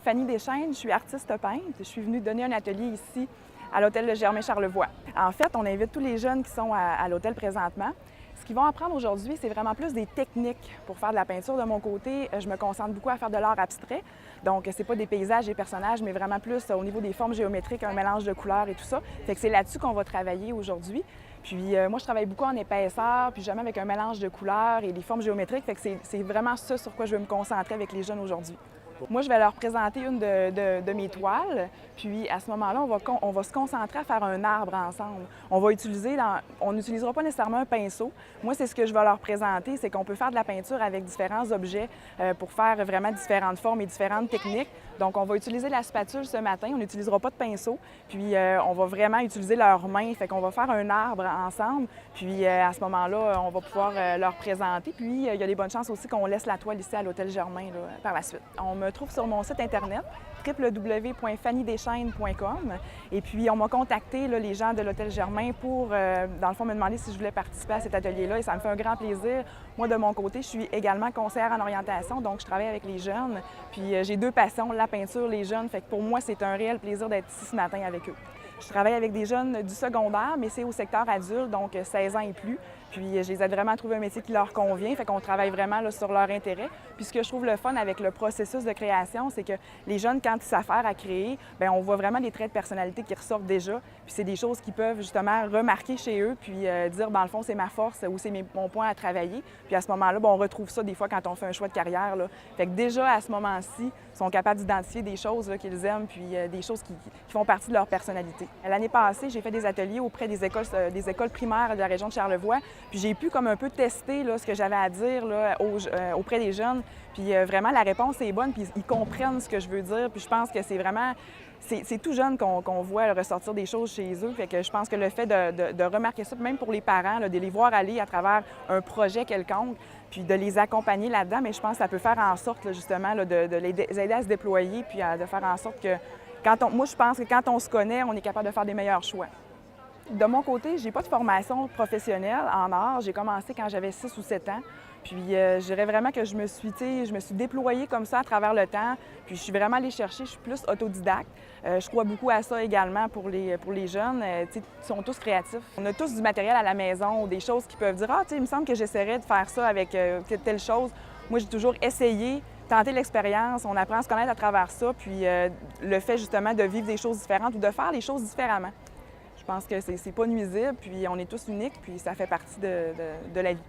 Fanny Deschaines, je suis artiste peintre. Je suis venue donner un atelier ici à l'Hôtel Germain-Charlevoix. En fait, on invite tous les jeunes qui sont à l'hôtel présentement. Ce qu'ils vont apprendre aujourd'hui, c'est vraiment plus des techniques pour faire de la peinture. De mon côté, je me concentre beaucoup à faire de l'art abstrait. Donc, c'est pas des paysages et personnages, mais vraiment plus au niveau des formes géométriques, un mélange de couleurs et tout ça. Fait que c'est là-dessus qu'on va travailler aujourd'hui. Puis moi, je travaille beaucoup en épaisseur, puis jamais avec un mélange de couleurs et des formes géométriques. Fait que c'est vraiment ça sur quoi je veux me concentrer avec les jeunes aujourd'hui. Moi, je vais leur présenter une de mes toiles, puis à ce moment-là, on va se concentrer à faire un arbre ensemble. On n'utilisera pas nécessairement un pinceau. Moi, c'est ce que je vais leur présenter, c'est qu'on peut faire de la peinture avec différents objets pour faire vraiment différentes formes et différentes techniques. Donc, on va utiliser la spatule ce matin, on n'utilisera pas de pinceau, puis on va vraiment utiliser leurs mains, fait qu'on va faire un arbre ensemble, puis à ce moment-là, on va pouvoir leur présenter. Puis, il y a des bonnes chances aussi qu'on laisse la toile ici à l'Hôtel Germain là, par la suite. On me trouve sur mon site Internet, www.fannydeschaines.com. Et puis, on m'a contacté, là, les gens de l'Hôtel Germain, pour, dans le fond, me demander si je voulais participer à cet atelier-là. Et ça me fait un grand plaisir. Moi, de mon côté, je suis également conseillère en orientation, donc je travaille avec les jeunes. Puis, j'ai deux passions, la peinture, les jeunes. Fait que pour moi, c'est un réel plaisir d'être ici ce matin avec eux. Je travaille avec des jeunes du secondaire, mais c'est au secteur adulte, donc 16 ans et plus. Puis je les aide vraiment à trouver un métier qui leur convient, fait qu'on travaille vraiment là, sur leur intérêt. Puis ce que je trouve le fun avec le processus de création, c'est que les jeunes, quand ils s'affairent à créer, bien, on voit vraiment des traits de personnalité qui ressortent déjà. Puis c'est des choses qu'ils peuvent justement remarquer chez eux, puis dire, dans le fond, c'est ma force ou c'est mon point à travailler. Puis à ce moment-là, bien, on retrouve ça des fois quand on fait un choix de carrière, là. Fait que déjà, à ce moment-ci, ils sont capables d'identifier des choses là, qu'ils aiment, puis des choses qui font partie de leur personnalité. L'année passée, j'ai fait des ateliers auprès des écoles primaires de la région de Charlevoix. Puis j'ai pu comme un peu tester là, ce que j'avais à dire là, auprès des jeunes. Puis vraiment, la réponse est bonne, puis ils comprennent ce que je veux dire. Puis je pense que c'est vraiment... C'est tout jeune qu'on voit ressortir des choses chez eux. Fait que je pense que le fait de remarquer ça, même pour les parents, là, de les voir aller à travers un projet quelconque, puis de les accompagner là-dedans, mais je pense que ça peut faire en sorte, là, justement, là, de les aider à se déployer, puis de faire en sorte que... Moi, je pense que quand on se connaît, on est capable de faire des meilleurs choix. De mon côté, j'ai pas de formation professionnelle en art. J'ai commencé quand j'avais 6 ou 7 ans. Puis je dirais vraiment que je me suis déployée comme ça à travers le temps. Puis je suis vraiment allée chercher, je suis plus autodidacte. Je crois beaucoup à ça également pour les jeunes. Ils sont tous créatifs. On a tous du matériel à la maison, des choses qui peuvent dire « Ah, il me semble que j'essaierais de faire ça avec telle chose. » Moi, j'ai toujours essayé, tenter l'expérience, on apprend à se connaître à travers ça. Puis le fait justement de vivre des choses différentes ou de faire les choses différemment. Je pense que c'est pas nuisible, puis on est tous uniques, puis ça fait partie de la vie.